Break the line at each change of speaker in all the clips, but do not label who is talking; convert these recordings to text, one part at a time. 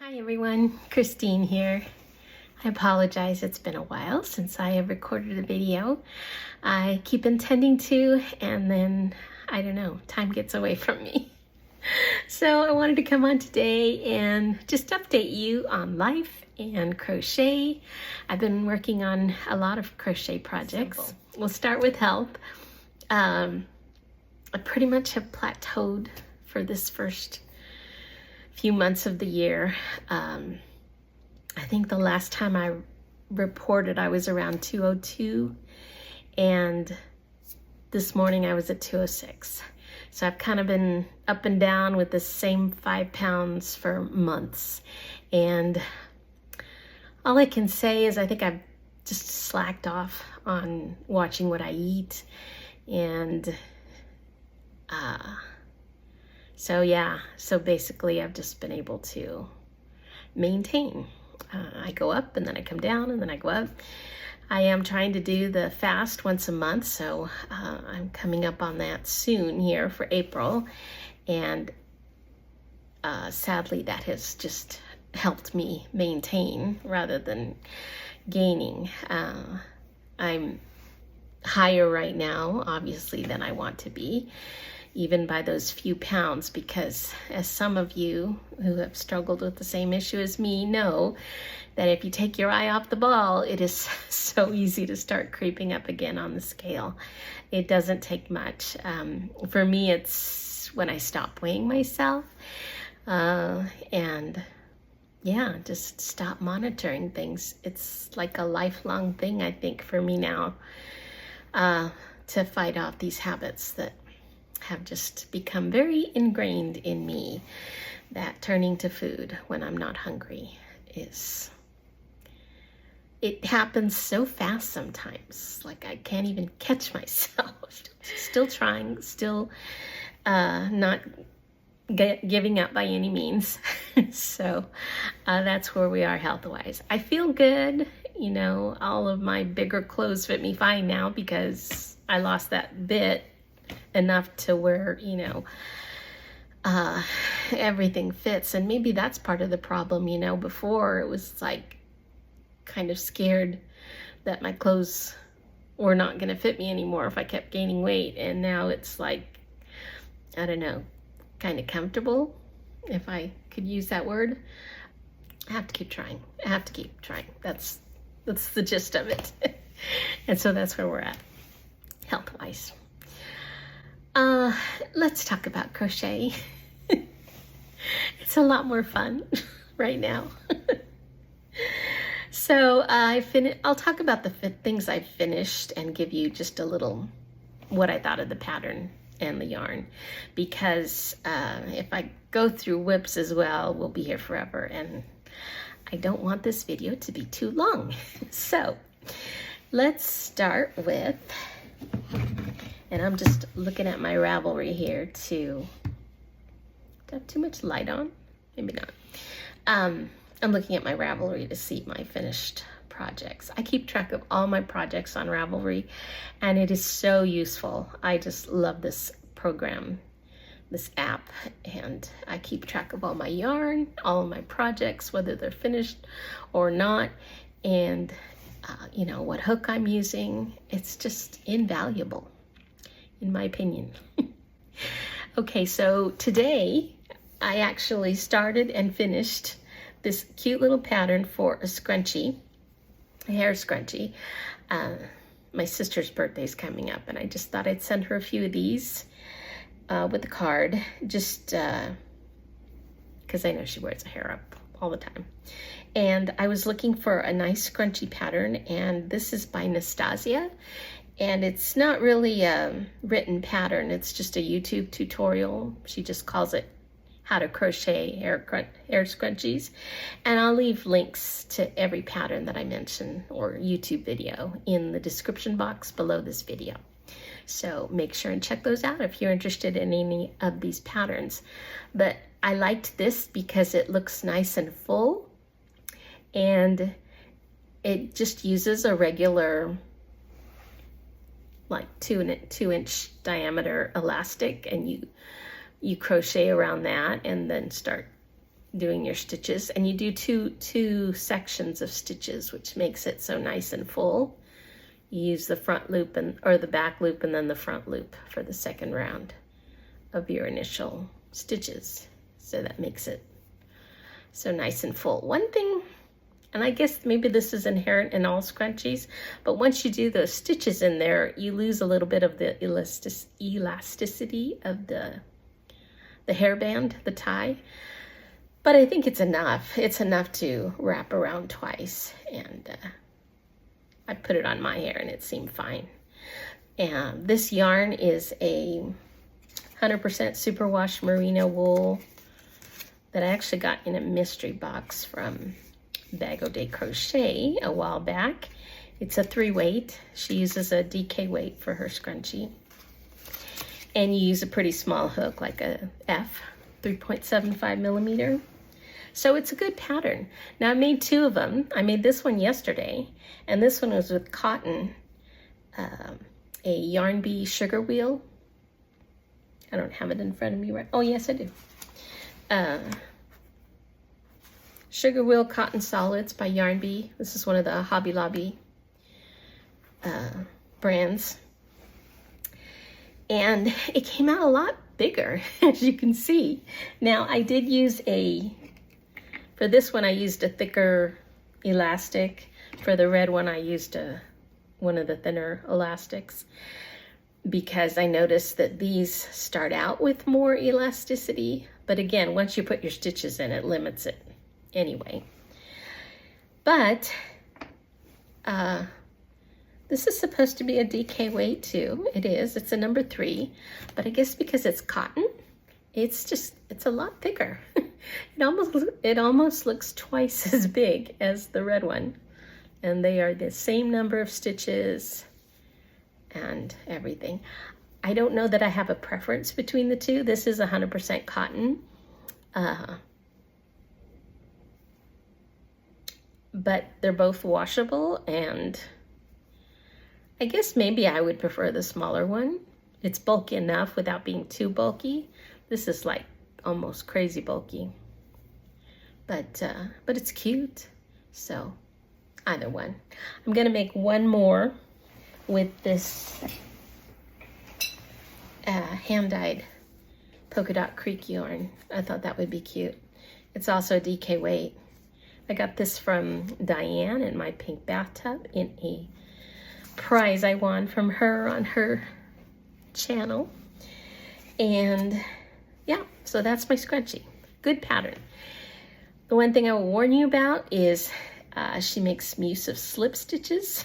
Hi everyone, Christine here. I apologize, it's been a while since I have recorded a video. I keep intending to, and then, I don't know, time gets away from me. So I wanted to come on today and just update you on life and crochet. I've been working on a lot of crochet projects. We'll start with health. I pretty much have plateaued for this first few months of the year. I think the last time I reported I was around 202, and this morning I was at 206. So I've kind of been up and down with the same 5 pounds for months. And all I can say is I think I've just slacked off on watching what I eat. And so basically I've just been able to maintain. I go up and then I come down and then I go up. I am trying to do the fast once a month, so I'm coming up on that soon here for April. And sadly that has just helped me maintain rather than gaining. I'm higher right now, obviously, than I want to be, even by those few pounds, because as some of you who have struggled with the same issue as me know, that if you take your eye off the ball, it is so easy to start creeping up again on the scale. It doesn't take much. For me, it's when I stop weighing myself and yeah, just stop monitoring things. It's like a lifelong thing, I think, for me now, to fight off these habits that have just become very ingrained in me. That turning to food when I'm not hungry it happens so fast sometimes, like I can't even catch myself. Still trying, still not giving up by any means. So that's where we are health-wise. I feel good, you know, all of my bigger clothes fit me fine now because I lost that bit enough to where, you know, everything fits. And maybe that's part of the problem. You know, before it was like kind of scared that my clothes were not going to fit me anymore if I kept gaining weight. And now it's like, I don't know, kind of comfortable, if I could use that word. I have to keep trying. I have to keep trying. That's the gist of it. And so that's where we're at health-wise. Let's talk about crochet. It's a lot more fun right now. So I'll talk about the things I finished and give you just a little what I thought of the pattern and the yarn, because if I go through whips as well, we'll be here forever, and I don't want this video to be too long. So let's start with, and I'm just looking at my Ravelry here to, do I have too much light on? Maybe not. I'm looking at my Ravelry to see my finished projects. I keep track of all my projects on Ravelry, and it is so useful. I just love this program, this app, and I keep track of all my yarn, all of my projects, whether they're finished or not, and you know, what hook I'm using. It's just invaluable, in my opinion. Okay, so today I actually started and finished this cute little pattern for a scrunchie, a hair scrunchie. My sister's birthday's coming up, and I just thought I'd send her a few of these with a card, just because I know she wears her hair up all the time. And I was looking for a nice scrunchie pattern, and this is by Nastasia. And it's not really a written pattern, it's just a YouTube tutorial. She just calls it How to Crochet Hair Scrunchies. And I'll leave links to every pattern that I mention or YouTube video in the description box below this video. So make sure and check those out if you're interested in any of these patterns. But I liked this because it looks nice and full, and it just uses a regular, like 2-inch diameter elastic, and you crochet around that and then start doing your stitches, and you do two sections of stitches, which makes it so nice and full. You use the front loop or the back loop and then the front loop for the second round of your initial stitches. So that makes it so nice and full. One thing, and I guess maybe this is inherent in all scrunchies, but once you do those stitches in there, you lose a little bit of the elasticity of the hairband, the tie. But I think it's enough. It's enough to wrap around twice, and I put it on my hair and it seemed fine. And this yarn is a 100% superwash merino wool that I actually got in a mystery box from Bago de Crochet a while back. It's a 3-weight. She uses a DK weight for her scrunchie. And you use a pretty small hook, like a F, 3.75 millimeter. So it's a good pattern. Now I made 2 of them. I made this one yesterday, and this one was with cotton, a Yarn Bee sugar wheel. I don't have it in front of me right. Oh yes, I do. Sugar Wheel Cotton Solids by Yarn Bee. This is one of the Hobby Lobby brands. And it came out a lot bigger, as you can see. Now, I did use for this one I used a thicker elastic. For the red one I used one of the thinner elastics, because I noticed that these start out with more elasticity. But again, once you put your stitches in, it limits it anyway. But this is supposed to be a DK weight too. It is. It's a number 3. But I guess because it's cotton, it's a lot thicker. It almost looks twice as big as the red one. And they are the same number of stitches and everything. I don't know that I have a preference between the two. This is 100% cotton. But they're both washable, and I guess maybe I would prefer the smaller one. It's bulky enough without being too bulky. This is like almost crazy bulky. But it's cute. So either one. I'm gonna make one more with this hand-dyed polka dot creek yarn. I thought that would be cute. It's also a DK weight. I got this from Diane in my pink bathtub in a prize I won from her on her channel. And yeah, so that's my scrunchie. Good pattern. The one thing I will warn you about is she makes use of slip stitches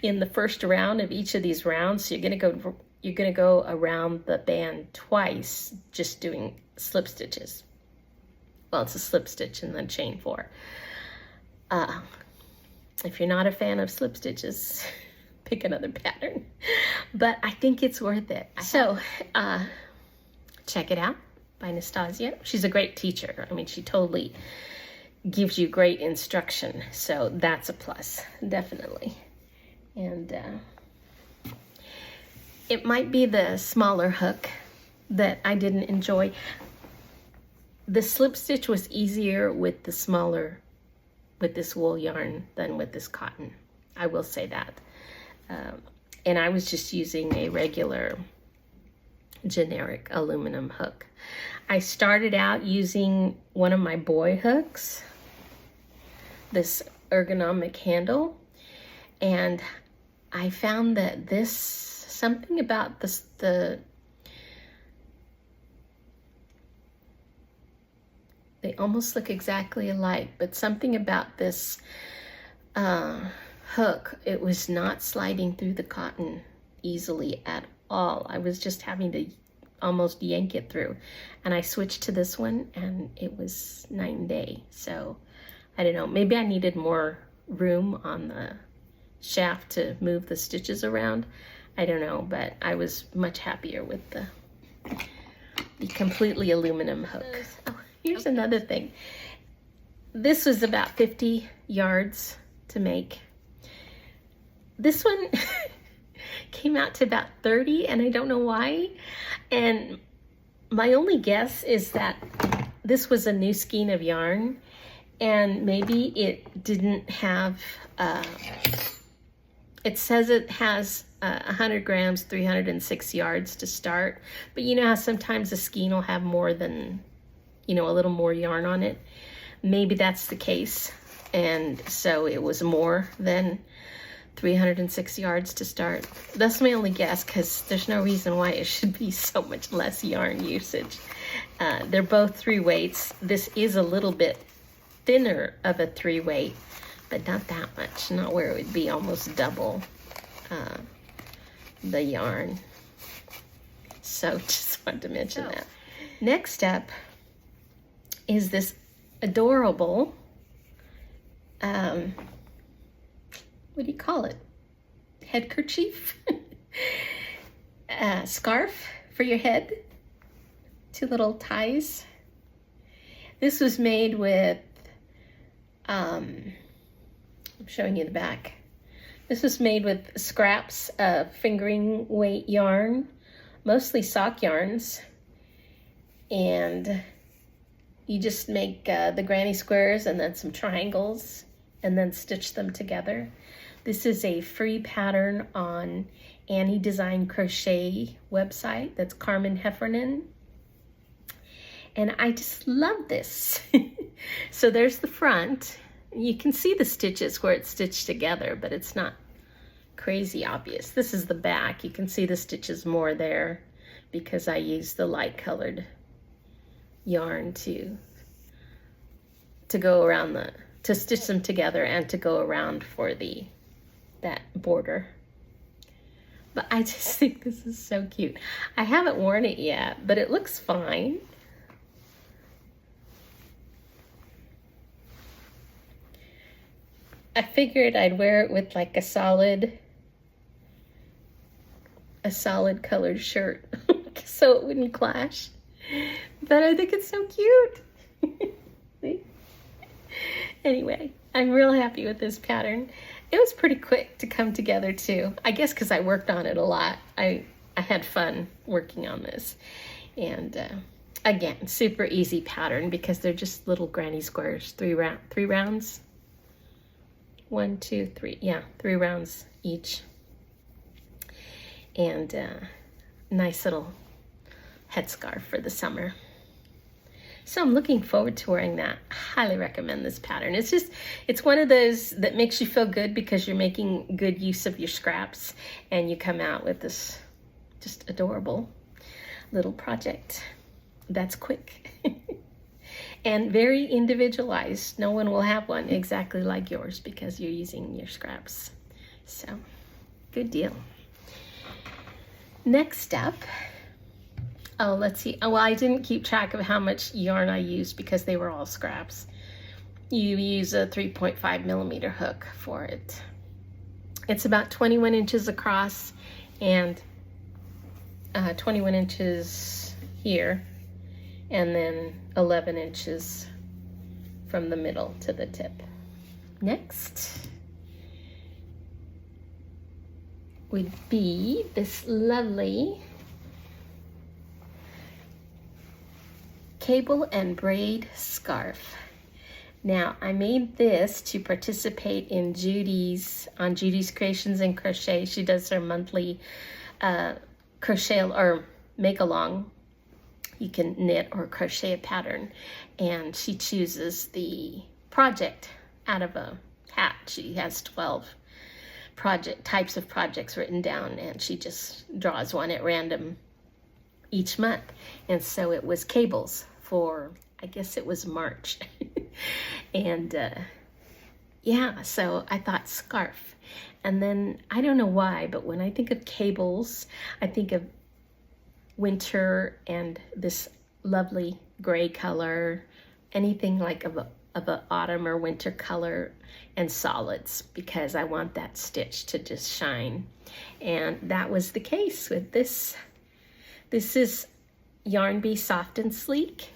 in the first round of each of these rounds. So you're gonna go around the band twice, just doing slip stitches. Well, it's a slip stitch and then chain 4. If you're not a fan of slip stitches, pick another pattern. But I think it's worth it. So check it out by Nastasia. She's a great teacher. I mean, she totally gives you great instruction. So that's a plus, definitely. And it might be the smaller hook that I didn't enjoy. The slip stitch was easier with the smaller, with this wool yarn than with this cotton. I will say that. And I was just using a regular generic aluminum hook. I started out using one of my boy hooks, this ergonomic handle, and I found that something about they almost look exactly alike, but something about this hook, it was not sliding through the cotton easily at all. I was just having to almost yank it through. And I switched to this one and it was night and day. So I don't know, maybe I needed more room on the shaft to move the stitches around. I don't know, but I was much happier with the completely aluminum hook. Oh, here's another thing. This was about 50 yards to make. This one came out to about 30, and I don't know why. And my only guess is that this was a new skein of yarn, and maybe it didn't have, it says it has 100 grams, 306 yards to start, but you know how sometimes a skein will have more than, you know, a little more yarn on it. Maybe that's the case, and so it was more than 306 yards to start. That's my only guess, because there's no reason why it should be so much less yarn usage. They're both 3 weights. This is a little bit thinner of a 3 weight, but not that much, not where it would be almost double the yarn. So just wanted to mention that. Next up is this adorable, what do you call it? Headkerchief? Scarf for your head. 2 little ties. This was made with, I'm showing you the back. This was made with scraps of fingering weight yarn, mostly sock yarns, and you just make the granny squares and then some triangles and then stitch them together. This is a free pattern on Annie Design Crochet website. That's Carmen Heffernan. And I just love this. So there's the front. You can see the stitches where it's stitched together, but it's not crazy obvious. This is the back. You can see the stitches more there because I used the light colored yarn to go around to stitch them together and to go around for that border. But I just think this is so cute. I haven't worn it yet, but it looks fine. I figured I'd wear it with like a solid colored shirt so it wouldn't clash. But I think it's so cute. See? Anyway, I'm real happy with this pattern. It was pretty quick to come together too. I guess because I worked on it a lot. I had fun working on this. And again, super easy pattern because they're just little granny squares, 3 rounds. 1, 2, 3, yeah, 3 rounds each. And nice little headscarf for the summer. So I'm looking forward to wearing that. I highly recommend this pattern. It's one of those that makes you feel good because you're making good use of your scraps and you come out with this just adorable little project that's quick and very individualized. No one will have one exactly like yours because you're using your scraps. So good deal. Next up, oh, let's see. Oh, well, I didn't keep track of how much yarn I used because they were all scraps. You use a 3.5 millimeter hook for it. It's about 21 inches across and 21 inches here, and then 11 inches from the middle to the tip. Next would be this lovely cable and braid scarf. Now, I made this to participate in Judy's Creations and Crochet. She does her monthly crochet or make along. You can knit or crochet a pattern, and she chooses the project out of a hat. She has 12 types of projects written down, and she just draws one at random each month. And so it was cables for, I guess it was March. And yeah, so I thought scarf. And then I don't know why, but when I think of cables, I think of winter and this lovely gray color, anything like of a autumn or winter color, and solids, because I want that stitch to just shine. And that was the case with this. This is Yarn Bee Soft and Sleek,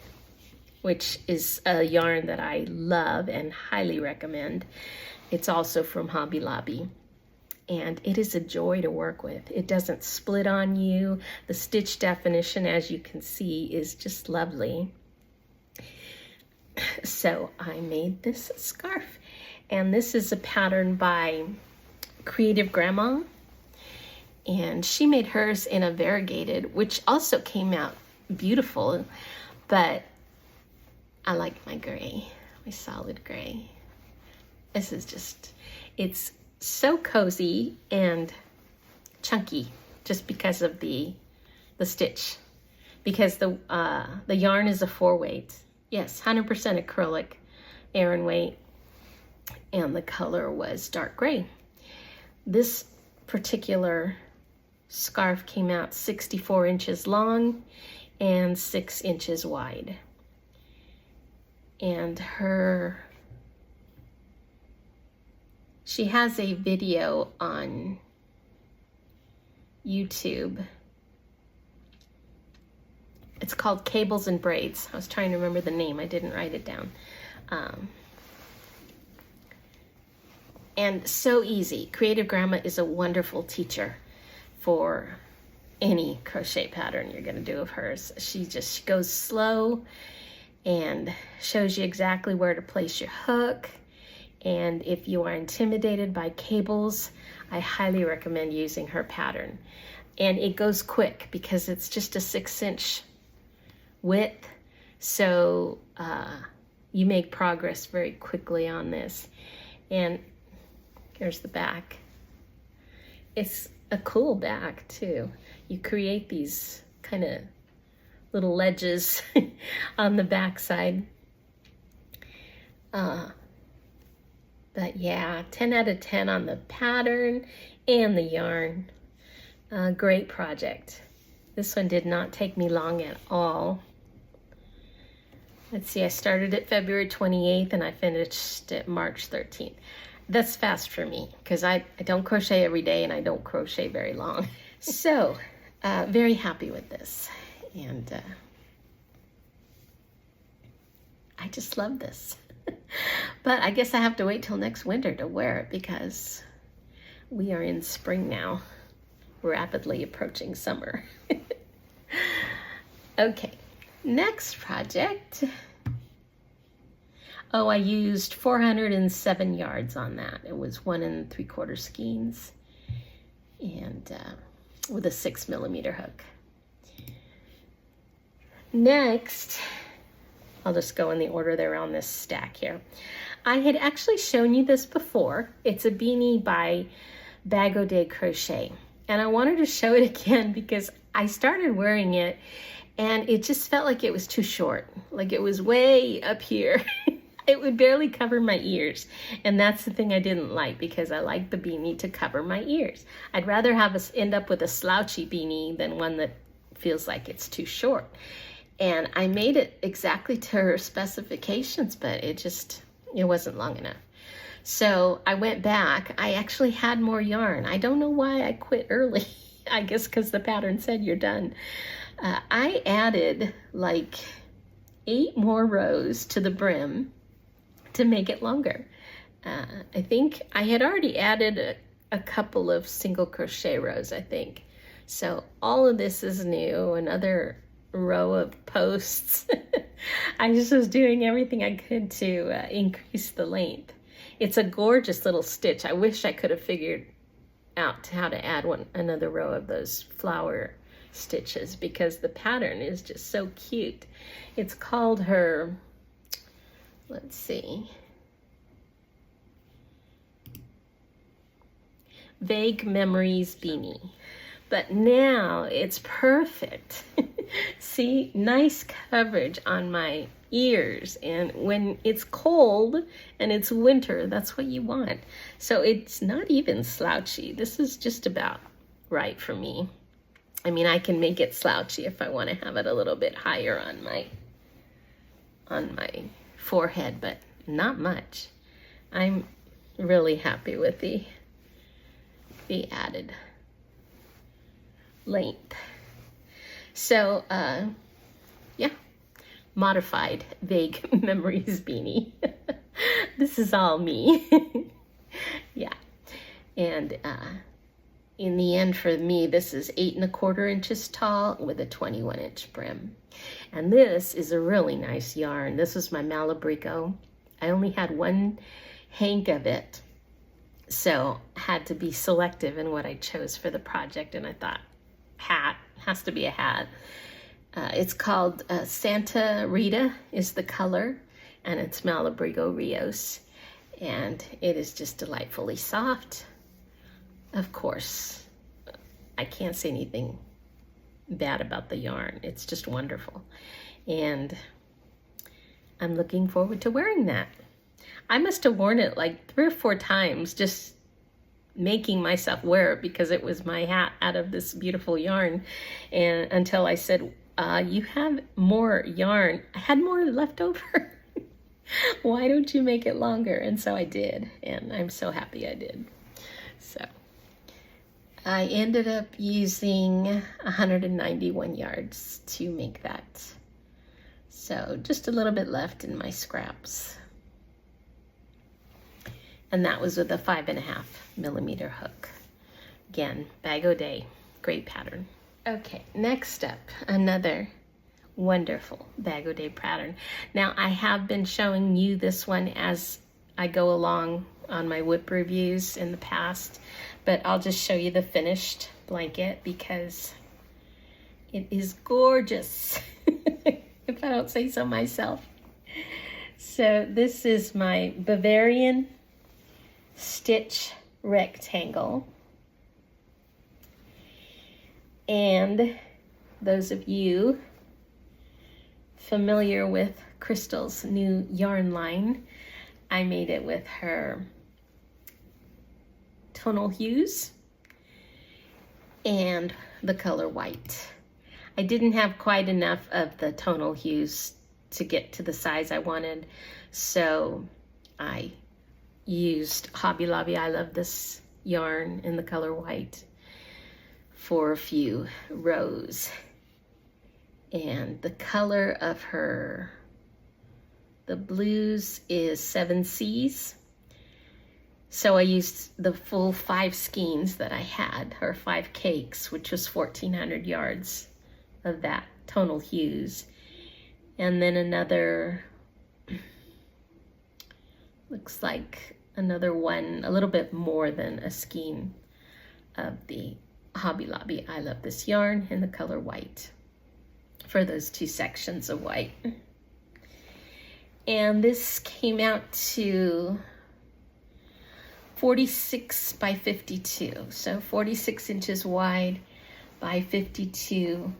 which is a yarn that I love and highly recommend. It's also from Hobby Lobby. And it is a joy to work with. It doesn't split on you. The stitch definition, as you can see, is just lovely. So I made this scarf, and this is a pattern by Creative Grandma, and she made hers in a variegated, which also came out beautiful, but I like my gray, my solid gray. This is just, it's so cozy and chunky just because of the stitch, because the yarn is a 4-weight. Yes, 100% acrylic Aran weight, and the color was dark gray. This particular scarf came out 64 inches long and 6 inches wide. And she has a video on YouTube. It's called Cables and Braids. I was trying to remember the name. I didn't write it down. And so easy. Creative Grandma is a wonderful teacher for any crochet pattern you're going to do of hers. She goes slow and shows you exactly where to place your hook. And if you are intimidated by cables, I highly recommend using her pattern. And it goes quick because it's just a 6-inch width, so you make progress very quickly on this. And here's the back. It's a cool back too. You create these kind of little ledges on the back side. But yeah, 10 out of 10 on the pattern and the yarn. Great project. This one did not take me long at all. Let's see, I started it February 28th and I finished it March 13th. That's fast for me because I don't crochet every day and I don't crochet very long. So, very happy with this. And I just love this. But I guess I have to wait till next winter to wear it because we are in spring now, rapidly approaching summer. Okay, next project. Oh, I used 407 yards on that. It was 1 3/4 skeins and with a 6mm hook. Next, I'll just go in the order they're on this stack here. I had actually shown you this before. It's a beanie by Bag O' Day Crochet. And I wanted to show it again because I started wearing it and it just felt like it was too short. Like it was way up here. It would barely cover my ears. And that's the thing I didn't like because I like the beanie to cover my ears. I'd rather have us end up with a slouchy beanie than one that feels like it's too short. And I made it exactly to her specifications, but it wasn't long enough. So I went back. I actually had more yarn. I don't know why I quit early. I guess because the pattern said you're done. I added like 8 more rows to the brim to make it longer. I think I had already added a couple of single crochet rows, I think. So all of this is new, another row of posts. I just was doing everything I could to increase the length. It's a gorgeous little stitch. I wish I could have figured out how to add another row of those flower stitches because the pattern is just so cute. It's called her, let's see, Vague Memories Beanie. But now it's perfect. See, nice coverage on my ears. And when it's cold and it's winter, that's what you want. So it's not even slouchy. This is just about right for me. I mean, I can make it slouchy if I want to have it a little bit higher on my forehead, but not much. I'm really happy with the added length. So, yeah, modified Vague Memories beanie. This is all me. Yeah, and in the end for me, this is 8¼ inches tall with a 21-inch brim. And this is a really nice yarn. This is my Malabrigo. I only had one hank of it, so had to be selective in what I chose for the project. And I thought, hat, has to be a hat. It's called Santa Rita is the color, and it's Malabrigo Rios. And it is just delightfully soft. Of course, I can't say anything bad about the yarn. It's just wonderful. And I'm looking forward to wearing that. I must have worn it like 3 or 4 times, just making myself wear it because it was my hat out of this beautiful yarn. And until I said, you have more yarn. I had more left over. Why don't you make it longer? And so I did, and I'm so happy I did. So I ended up using 191 yards to make that. So just a little bit left in my scraps. And that was with a 5.5mm hook. Again, Bag O' Day, great pattern. Okay, next up, another wonderful Bag O' Day pattern. Now I have been showing you this one as I go along on my whip reviews in the past, but I'll just show you the finished blanket because it is gorgeous, if I don't say so myself. So this is my Bavarian stitch rectangle. And those of you familiar with Crystal's new yarn line, I made it with her tonal hues and the color white. I didn't have quite enough of the tonal hues to get to the size I wanted, so I used Hobby Lobby I Love This yarn in the color white for a few rows. And the color of the blues is 7 C's. So I used the full 5 skeins that I had, or 5 cakes, which was 1,400 yards of that tonal hues. And then another, looks like another one, a little bit more than a skein of the Hobby Lobby I Love This yarn in the color white for those 2 sections of white. And this came out to 46 by 52. So 46 inches wide by 52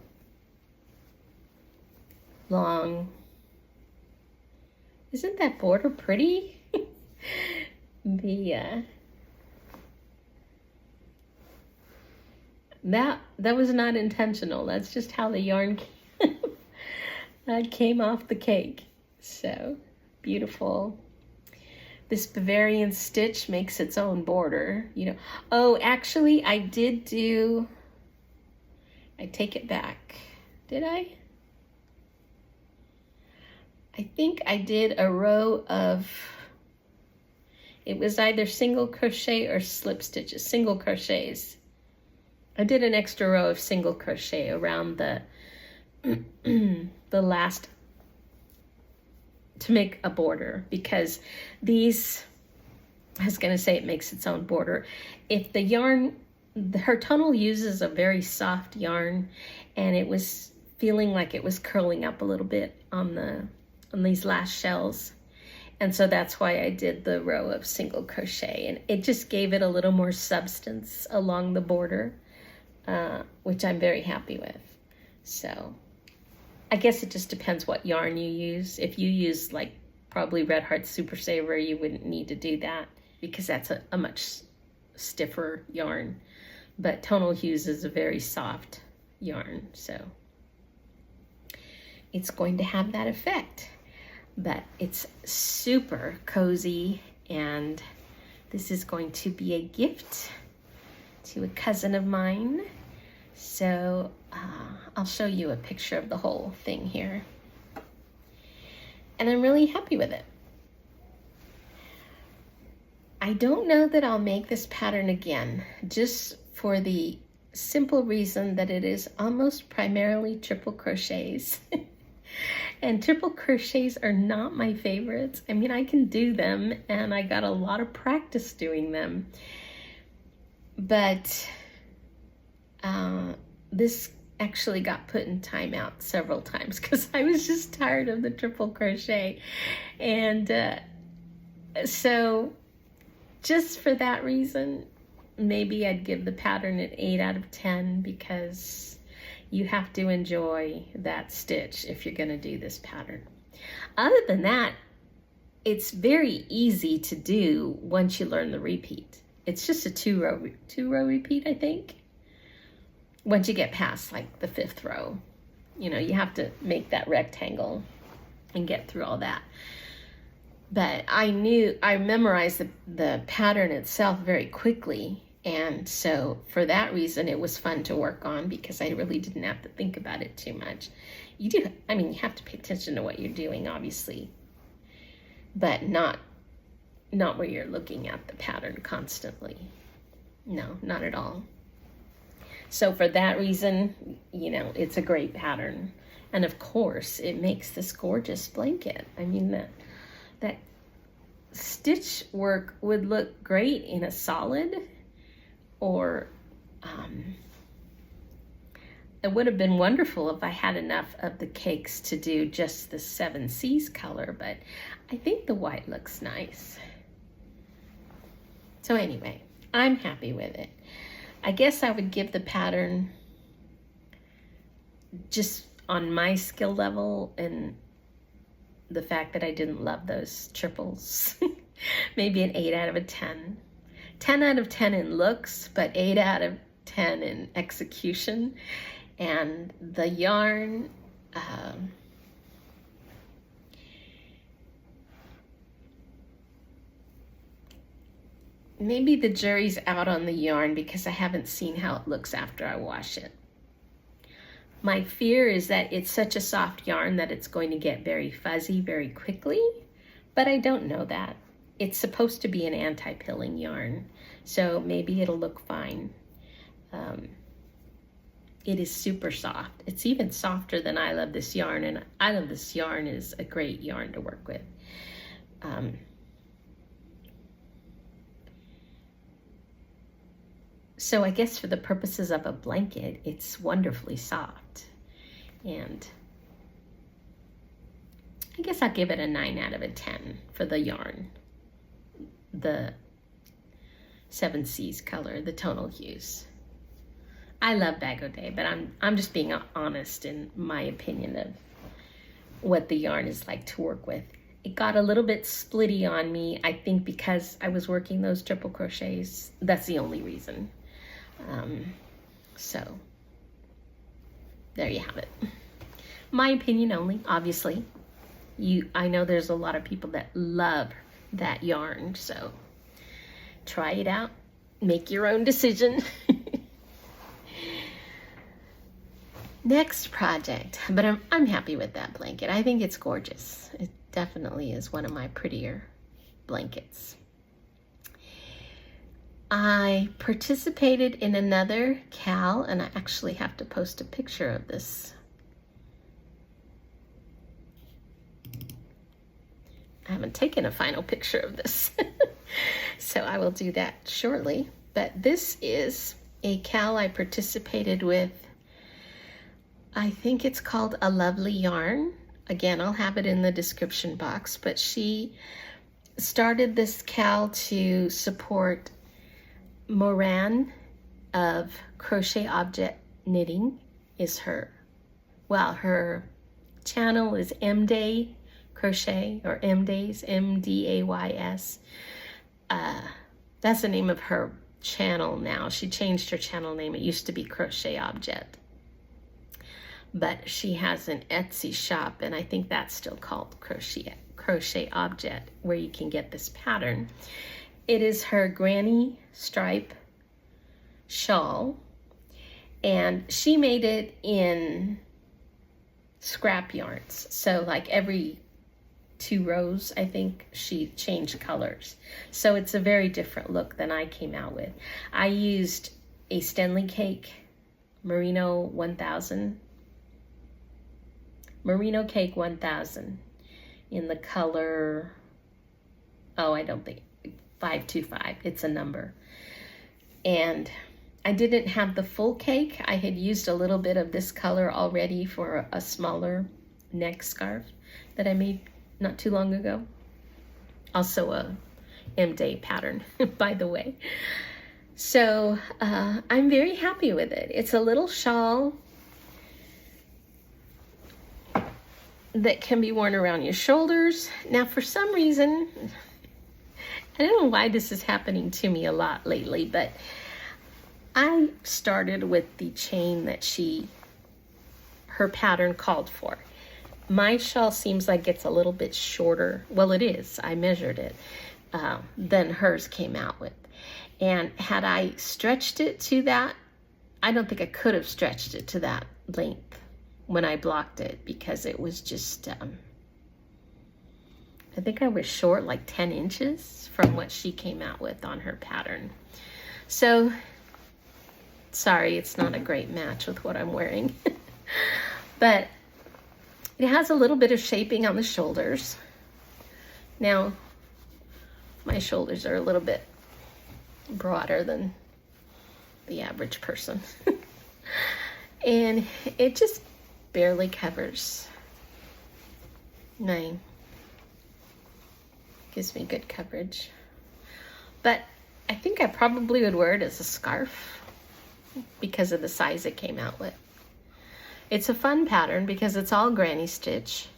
long. Isn't that border pretty? That was not intentional. That's just how the yarn came off the cake. So beautiful. This Bavarian stitch makes its own border, you know. Oh, actually, I take it back. Did I? I think I did a row of, it was either single crochet or slip stitches, single crochets. I did an extra row of single crochet around the the last to make a border, because these, I was going to say it makes its own border. If the yarn, her tunnel uses a very soft yarn, and it was feeling like it was curling up a little bit on these last shells. And so that's why I did the row of single crochet, and it just gave it a little more substance along the border, which I'm very happy with. So I guess it just depends what yarn you use. If you use like probably Red Heart Super Saver, you wouldn't need to do that because that's a much stiffer yarn. But Tonal Hues is a very soft yarn, so it's going to have that effect. But it's super cozy, and this is going to be a gift to a cousin of mine. So I'll show you a picture of the whole thing here. And I'm really happy with it. I don't know that I'll make this pattern again, just for the simple reason that it is almost primarily triple crochets. And triple crochets are not my favorites. I mean, I can do them and I got a lot of practice doing them. But this actually got put in timeout several times because I was just tired of the triple crochet. And so just for that reason, maybe I'd give the pattern an 8 out of 10 because you have to enjoy that stitch if you're going to do this pattern. Other than that, it's very easy to do once you learn the repeat. It's just a two row repeat, I think. Once you get past like the 5th row, you know, you have to make that rectangle and get through all that. But I memorized the pattern itself very quickly. And so for that reason, it was fun to work on because I really didn't have to think about it too much. You have to pay attention to what you're doing, obviously, but not where you're looking at the pattern constantly. No, not at all. So for that reason, you know, it's a great pattern. And of course, it makes this gorgeous blanket. I mean, that stitch work would look great in a solid, or it would have been wonderful if I had enough of the cakes to do just the 7 Seas color, but I think the white looks nice. So anyway, I'm happy with it. I guess I would give the pattern, just on my skill level and the fact that I didn't love those triples, maybe an 8 out of 10. 10 out of 10 in looks, but 8 out of 10 in execution. And the yarn, maybe the jury's out on the yarn because I haven't seen how it looks after I wash it. My fear is that it's such a soft yarn that it's going to get very fuzzy very quickly, but I don't know that. It's supposed to be an anti-pilling yarn, so maybe it'll look fine. It is super soft. It's even softer than I Love This Yarn, and I Love This Yarn is a great yarn to work with. So I guess for the purposes of a blanket, it's wonderfully soft. And I guess I'll give it a 9 out of 10 for the yarn. The 7 Seas color, the tonal hues. I love Bag O' Day, but I'm just being honest in my opinion of what the yarn is like to work with. It got a little bit splitty on me, I think because I was working those triple crochets. That's the only reason. So there you have it. My opinion only, obviously. I know there's a lot of people that love that yarn, so try it out, make your own decision. Next project, but I'm happy with that blanket. I think it's gorgeous. It definitely is one of my prettier blankets. I participated in another cal, and I actually have to post a picture of this. I haven't taken a final picture of this, so I will do that shortly. But this is a cal I participated with. I think it's called A Lovely Yarn. Again, I'll have it in the description box, but she started this cal to support Moran of Crochet Object Knitting is her channel is M-Day Crochet, or M-Days, M-D-A-Y-S. That's the name of her channel now. She changed her channel name. It used to be Crochet Object. But she has an Etsy shop, and I think that's still called Crochet Object, where you can get this pattern. It is her granny stripe shawl, and she made it in scrap yarns. So like every 2 rows, I think she changed colors. So it's a very different look than I came out with. I used a Stanley Cake Merino 1000. Merino Cake 1000 in the color, oh, I don't think, 525. It's a number. And I didn't have the full cake. I had used a little bit of this color already for a smaller neck scarf that I made not too long ago. Also a M-Day pattern, by the way. So I'm very happy with it. It's a little shawl that can be worn around your shoulders. Now, for some reason, I don't know why this is happening to me a lot lately, but I started with the chain that her pattern called for. My shawl seems like it's a little bit shorter. Well, it is. I measured it than hers came out with. And had I stretched it to that, I don't think I could have stretched it to that length when I blocked it, because it was just, I think I was short like 10 inches from what she came out with on her pattern. So, sorry, it's not a great match with what I'm wearing. But it has a little bit of shaping on the shoulders. Now, my shoulders are a little bit broader than the average person. And it just barely covers. Gives me good coverage. But I think I probably would wear it as a scarf because of the size it came out with. It's a fun pattern because it's all granny stitch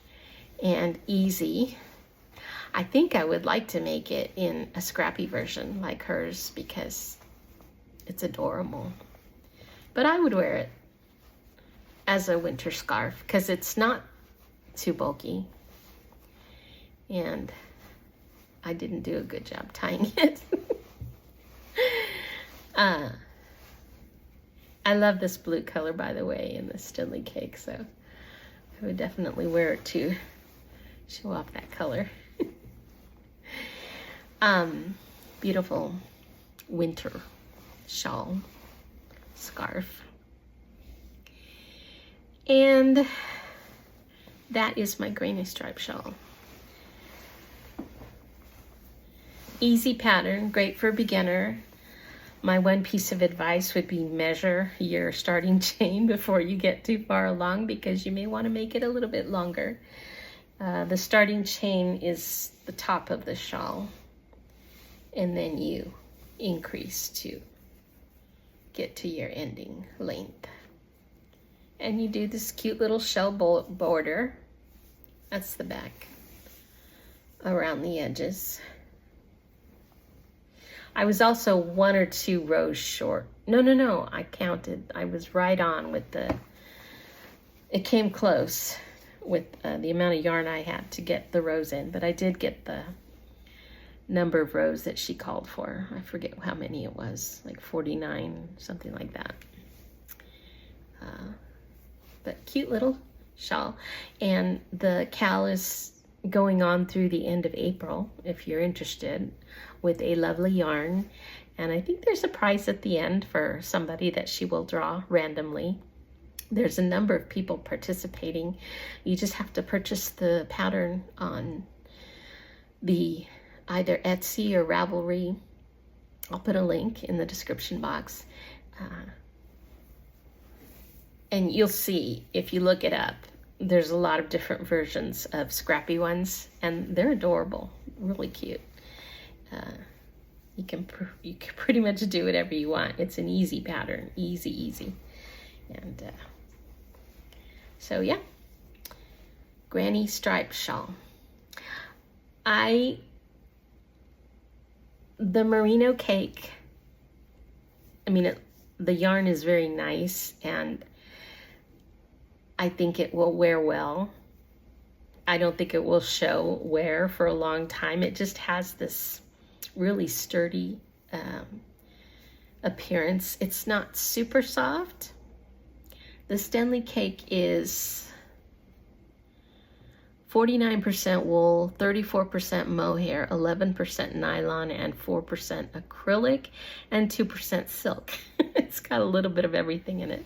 and easy. I think I would like to make it in a scrappy version like hers because it's adorable. But I would wear it as a winter scarf because it's not too bulky. And I didn't do a good job tying it. I love this blue color, by the way, in the Stanley Cake, so I would definitely wear it to show off that color. Beautiful winter shawl, scarf. And that is my granny stripe shawl. Easy pattern, great for a beginner. My one piece of advice would be measure your starting chain before you get too far along because you may want to make it a little bit longer. The starting chain is the top of the shawl, and then you increase to get to your ending length. And you do this cute little shell border. That's the back around the edges. I was also 1 or 2 rows short. No, I counted. I was right on with it came close with the amount of yarn I had to get the rows in, but I did get the number of rows that she called for. I forget how many it was, like 49, something like that. But cute little shawl. And the cal is going on through the end of April, if you're interested, with a lovely yarn. And I think there's a prize at the end for somebody that she will draw randomly. There's a number of people participating. You just have to purchase the pattern on the either Etsy or Ravelry. I'll put a link in the description box. And you'll see, if you look it up, there's a lot of different versions of scrappy ones, and they're adorable, really cute. You can pretty much do whatever you want. It's an easy pattern, easy. And so yeah, granny stripe shawl. The merino cake, I mean, the yarn is very nice, and I think it will wear well. I don't think it will show wear for a long time. It just has this really sturdy appearance. It's not super soft. The Stanley Cake is 49% wool, 34% mohair, 11% nylon, and 4% acrylic, and 2% silk. It's got a little bit of everything in it.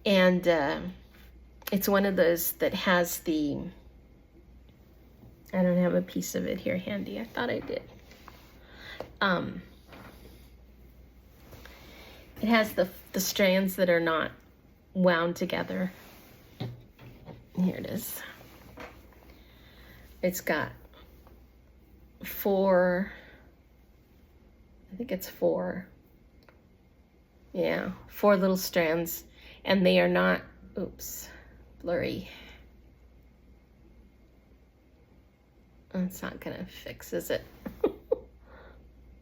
And it's one of those that has the, I don't have a piece of it here handy. I thought I did. It has the strands that are not wound together. Here it is. It's got four, I think it's four. Yeah, 4 little strands, and they are not, oops, blurry. It's not gonna fix, is it?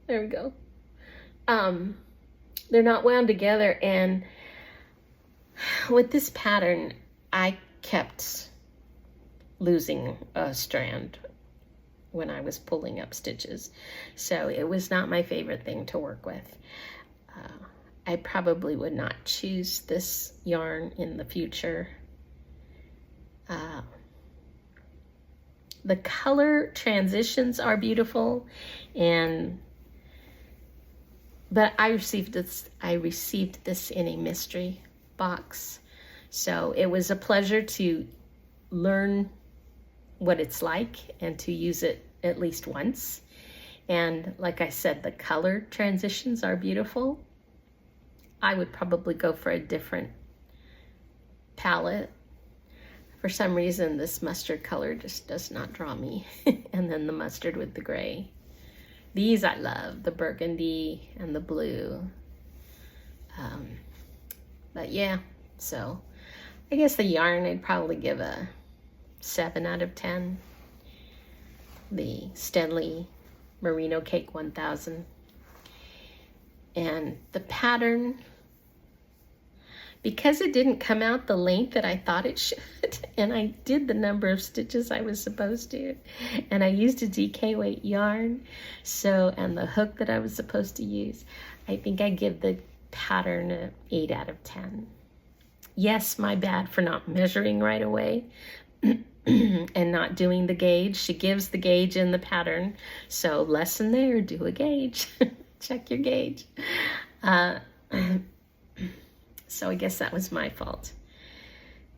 There we go. They're not wound together, and with this pattern, I kept losing a strand when I was pulling up stitches. So it was not my favorite thing to work with. I probably would not choose this yarn in the future. The color transitions are beautiful, but I received this in a mystery box. So it was a pleasure to learn what it's like and to use it at least once. And like I said, the color transitions are beautiful. I would probably go for a different palette. For some reason, this mustard color just does not draw me. And then the mustard with the gray. These I love, the burgundy and the blue. But yeah, so I guess the yarn I'd probably give a 7 out of 10. The Stenley Merino Cake 1000. And the pattern, because it didn't come out the length that I thought it should, and I did the number of stitches I was supposed to, and I used a DK weight yarn, and the hook that I was supposed to use, I think I give the pattern an 8 out of 10. Yes, my bad for not measuring right away and not doing the gauge. She gives the gauge in the pattern, so lesson there, do a gauge. Check your gauge. So I guess that was my fault.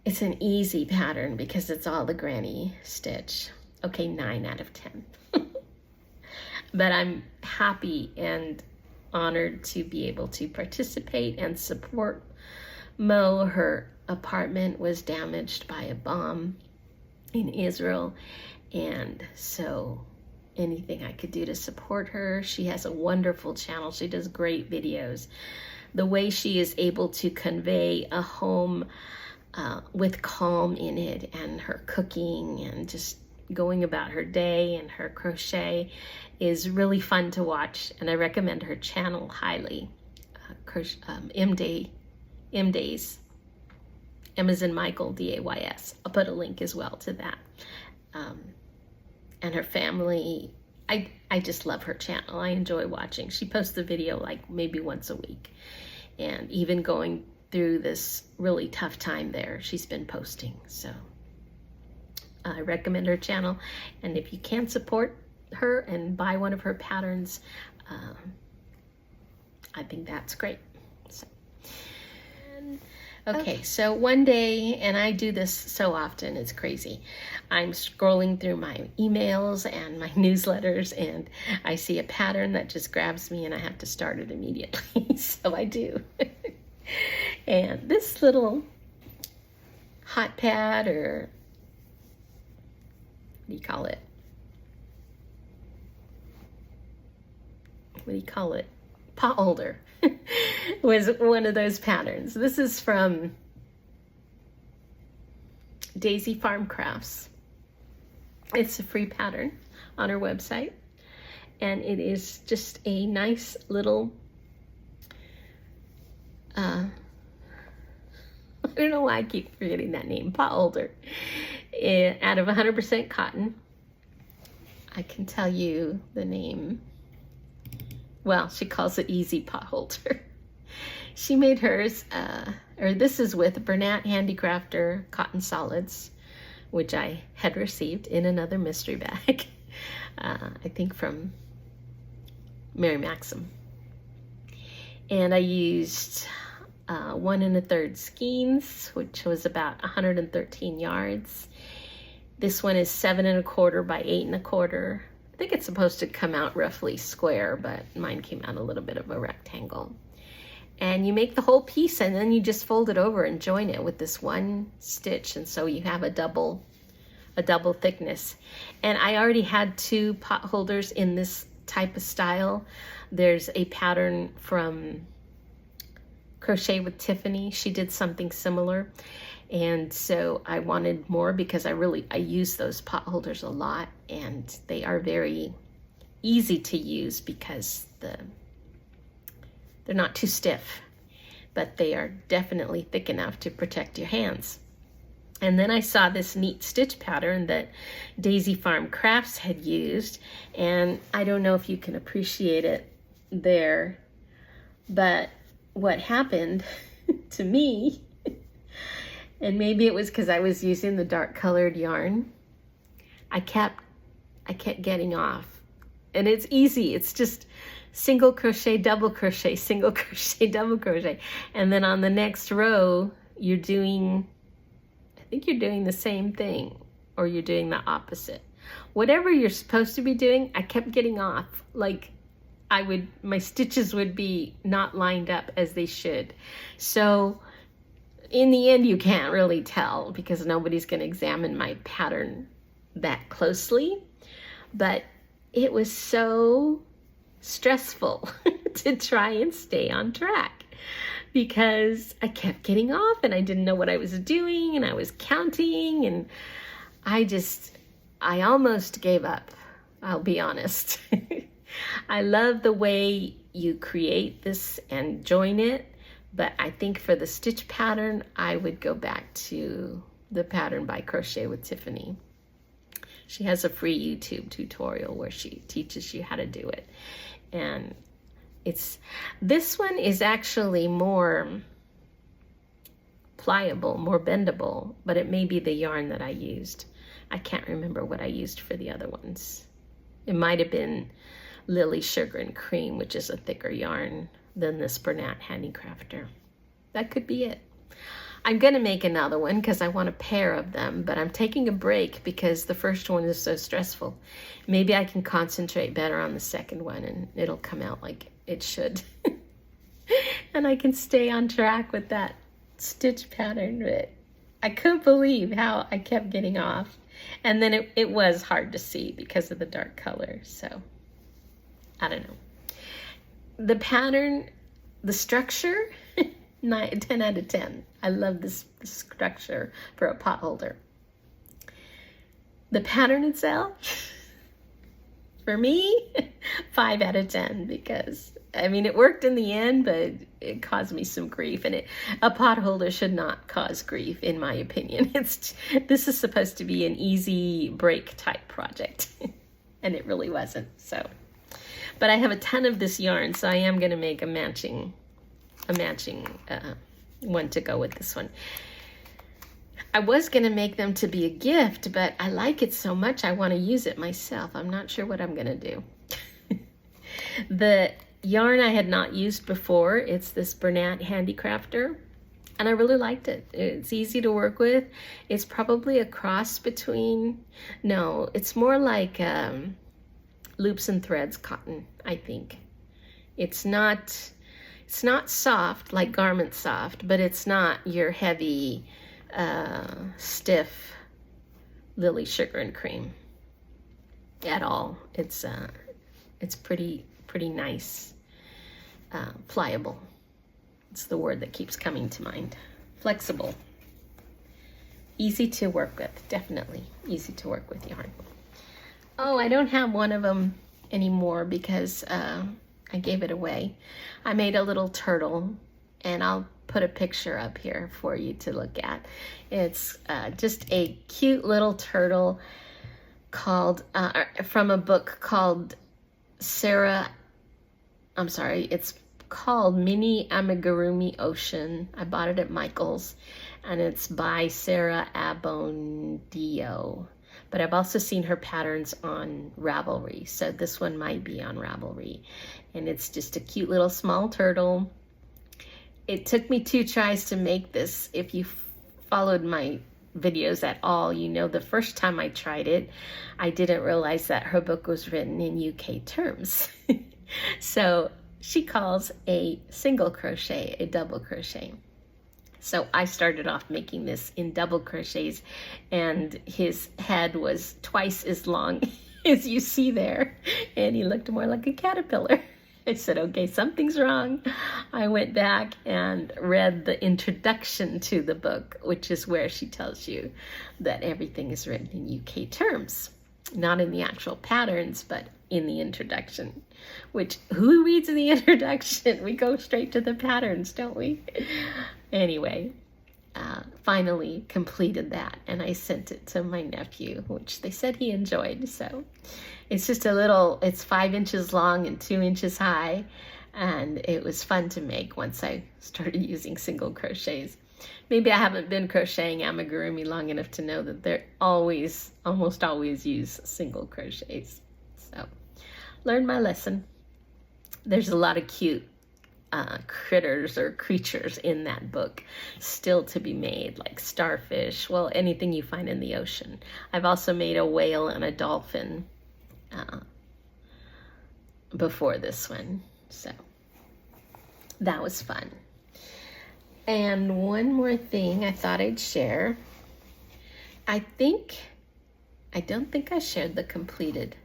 It's an easy pattern because it's all the granny stitch. Okay, 9 out of 10. But I'm happy and honored to be able to participate and support Mo. Her apartment was damaged by a bomb in Israel, and so anything I could do to support her. She has a wonderful channel. She does great videos. The way she is able to convey a home with calm in it, and her cooking and just going about her day and her crochet is really fun to watch, and I recommend her channel highly. M-Days, Emma's and Michael, DAYS. I'll put a link as well to that. And her family, I just love her channel. I enjoy watching. She posts the video like maybe once a week. And even going through this really tough time there, she's been posting. So I recommend her channel. And if you can support her and buy one of her patterns, I think that's great. So. Okay, so one day, and I do this so often, it's crazy. I'm scrolling through my emails and my newsletters, and I see a pattern that just grabs me, and I have to start it immediately. So I do. And this little Hotpad, or what do you call it? What do you call it? Pot holder. Was one of those patterns. This is from Daisy Farm Crafts. It's a free pattern on her website, and it is just a nice little I don't know why I keep forgetting that name, pot holder, out of 100% cotton. I can tell you the name. Well, she calls it Easy Pot Holder. She made hers, or this is with Bernat Handicrafter Cotton Solids which I had received in another mystery bag, I think from Mary Maxim. And I used 1 1/3 skeins, which was about 113 yards. This one is 7 1/4 by 8 1/4. I think it's supposed to come out roughly square, but mine came out a little bit of a rectangle. And you make the whole piece and then you just fold it over and join it with this one stitch, and so you have a double thickness. And I already had 2 pot holders in this type of style. There's a pattern from Crochet with Tiffany. She did something similar, and so I wanted more because I use those pot holders a lot, and they are very easy to use because they're not too stiff, but they are definitely thick enough to protect your hands. And then I saw this neat stitch pattern that Daisy Farm Crafts had used, and I don't know if you can appreciate it there, but what happened to me, and maybe it was because I was using the dark colored yarn, I kept getting off. And it's easy. It's just single crochet, double crochet, single crochet, double crochet. And then on the next row, I think you're doing the same thing, or you're doing the opposite. Whatever you're supposed to be doing, I kept getting off. Like my stitches would be not lined up as they should. So in the end, you can't really tell because nobody's going to examine my pattern that closely. But it was so stressful to try and stay on track because I kept getting off and I didn't know what I was doing, and I was counting, and I almost gave up, I'll be honest. I love the way you create this and join it, but I think for the stitch pattern, I would go back to the pattern by Crochet with Tiffany. She has a free YouTube tutorial where she teaches you how to do it. And this one is actually more pliable, more bendable, but it may be the yarn that I used. I can't remember what I used for the other ones. It might have been Lily Sugar and Cream, which is a thicker yarn than this Bernat Handicrafter. That could be it. I'm going to make another one because I want a pair of them, but I'm taking a break because the first one is so stressful. Maybe I can concentrate better on the second one and it'll come out like it should. And I can stay on track with that stitch pattern. But I couldn't believe how I kept getting off. And then it was hard to see because of the dark color. So I don't know. The pattern, the structure, 10 out of 10. I love this structure for a pot holder. The pattern itself, for me, 5 out of 10 because, I mean, it worked in the end, but it caused me some grief. And a pot holder should not cause grief, in my opinion. This is supposed to be an easy break type project, and it really wasn't. So, but I have a ton of this yarn, so I am going to make a matching one to go with this one. I was going to make them to be a gift, but I like it so much I want to use it myself. I'm not sure what I'm going to do. The yarn I had not used before, it's this Bernat Handicrafter, and I really liked it. It's easy to work with. It's probably a cross between, no, it's more like loops and threads cotton, I think. It's not soft like garment soft, but it's not your heavy, stiff Lily Sugar and Cream at all. It's pretty nice, pliable. It's the word that keeps coming to mind. Flexible, easy to work with. Definitely easy to work with yarn. Oh, I don't have one of them anymore because I gave it away. I made a little turtle, and I'll put a picture up here for you to look at. It's just a cute little turtle called, from a book called it's called Mini Amigurumi Ocean. I bought it at Michael's, and it's by Sarah Abbondio. But I've also seen her patterns on Ravelry, so this one might be on Ravelry. And it's just a cute little small turtle. It took me 2 tries to make this. If you followed my videos at all, you know the first time I tried it, I didn't realize that her book was written in UK terms. So she calls a single crochet a double crochet. So I started off making this in double crochets, and his head was twice as long as you see there, and he looked more like a caterpillar. I said, okay, something's wrong. I went back and read the introduction to the book, which is where she tells you that everything is written in UK terms, not in the actual patterns, but in the introduction. Which, who reads the introduction? We go straight to the patterns, don't we? Anyway, finally completed that, and I sent it to my nephew, which they said he enjoyed. So it's just a little, it's 5 inches long and 2 inches high, and it was fun to make once I started using single crochets. Maybe I haven't been crocheting amigurumi long enough to know that they're almost always use single crochets. So learned my lesson. There's a lot of cute critters or creatures in that book still to be made, like starfish, well, anything you find in the ocean. I've also made a whale and a dolphin before this one, so that was fun. And one more thing I thought I'd share. I don't think I shared the completed.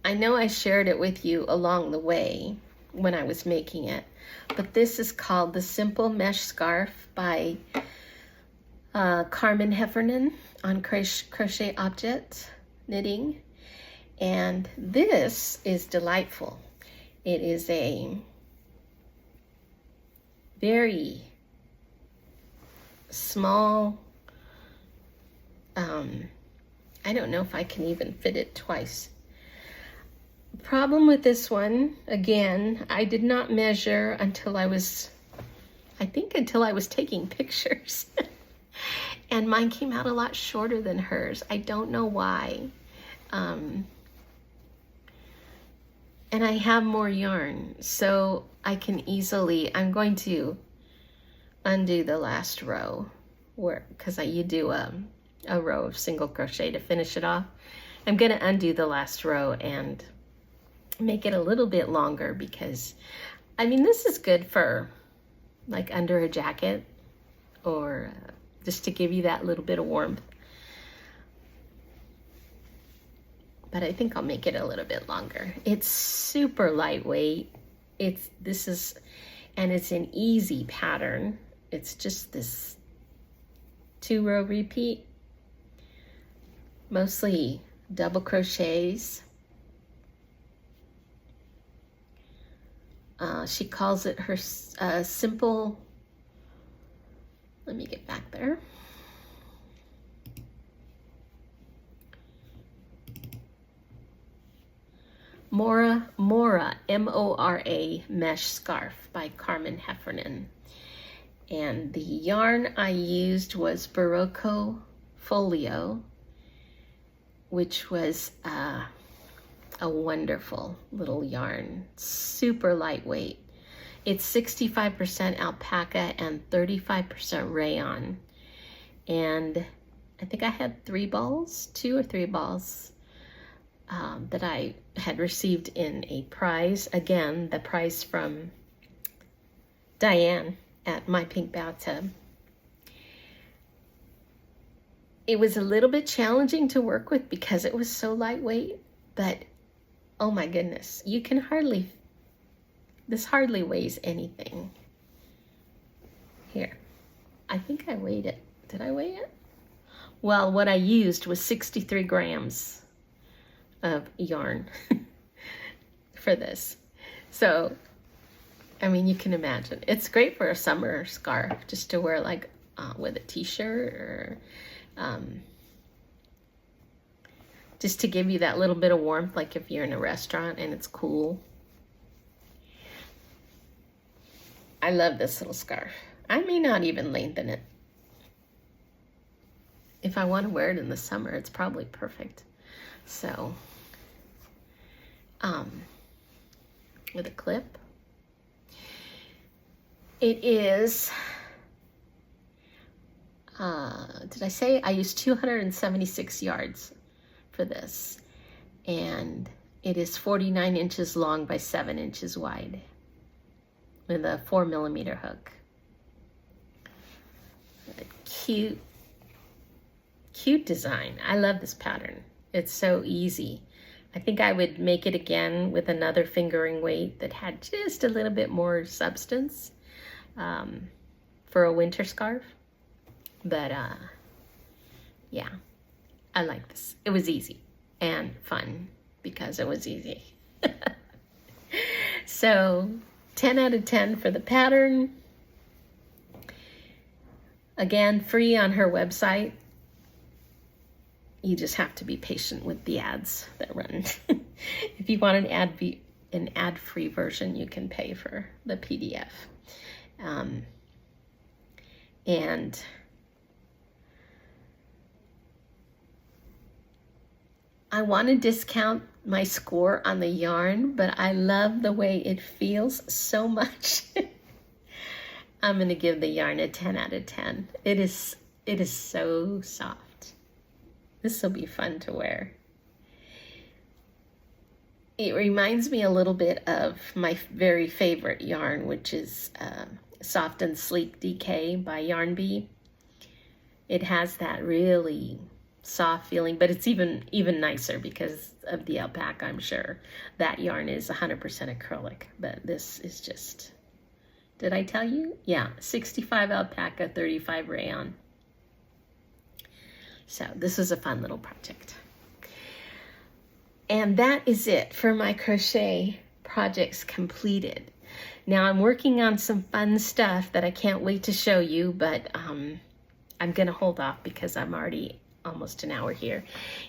I know I shared it with you along the way when I was making it, but this is called the Simple Mesh Scarf by Carmen Heffernan on Crochet Object Knitting, and this is delightful. It is a very small, I don't know if I can even fit it twice. Problem with this one, again, I did not measure until I was taking pictures. And mine came out a lot shorter than hers. I don't know why. And I have more yarn, so I can easily, I'm going to undo the last row, because you do a row of single crochet to finish it off. I'm going to undo the last row and make it a little bit longer, because I mean, this is good for like under a jacket, or just to give you that little bit of warmth. But I think I'll make it a little bit longer. It's super lightweight. This is an easy pattern. It's just this 2-row repeat, mostly double crochets. She calls it her simple, let me get back there. Mora, M-O-R-A, Mesh Scarf by Carmen Heffernan. And the yarn I used was Barocco Folio, which was a wonderful little yarn, super lightweight. It's 65% alpaca and 35% rayon. And I think I had 2 or 3 balls that I had received in a prize. Again, the prize from Diane at My Pink Bathtub. It was a little bit challenging to work with because it was so lightweight, but oh my goodness, this hardly weighs anything. Here, I think I weighed it. Did I weigh it? Well, what I used was 63 grams of yarn for this. So, I mean, you can imagine. It's great for a summer scarf, just to wear like with a t-shirt, or just to give you that little bit of warmth, like if you're in a restaurant and it's cool. I love this little scarf. I may not even lengthen it. If I want to wear it in the summer, it's probably perfect. So, with a clip. It is, did I say I used 276 yards for this, and it is 49 inches long by 7 inches wide with a 4mm hook. Cute design. I love this pattern. It's so easy. I think I would make it again with another fingering weight that had just a little bit more substance for a winter scarf. But yeah, I like this. It was easy and fun because it was easy. So 10 out of 10 for the pattern. Again, free on her website. You just have to be patient with the ads that run. If you want an ad-free version, you can pay for the PDF. And I want to discount my score on the yarn, but I love the way it feels so much. I'm going to give the yarn a 10 out of 10. It is so soft. This will be fun to wear. It reminds me a little bit of my very favorite yarn, which is Soft and Sleek DK by Yarn Bee. It has that really soft feeling, but it's even nicer because of the alpaca, I'm sure. That yarn is 100% acrylic, but this is just, did I tell you? Yeah, 65 alpaca, 35 rayon. So this was a fun little project. And that is it for my crochet projects completed. Now I'm working on some fun stuff that I can't wait to show you, but I'm gonna hold off because I'm already almost an hour here.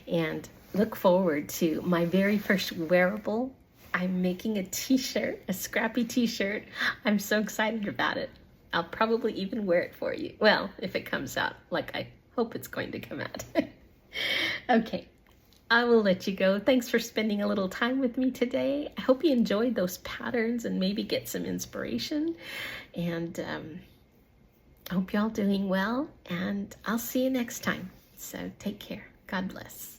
And look forward to my very first wearable. I'm making a t-shirt, a scrappy t-shirt. I'm so excited about it. I'll probably even wear it for you. Well, if it comes out like I hope it's going to come out. Okay, I will let you go. Thanks for spending a little time with me today. I hope you enjoyed those patterns and maybe get some inspiration. And I hope you're all doing well, and I'll see you next time. So take care. God bless.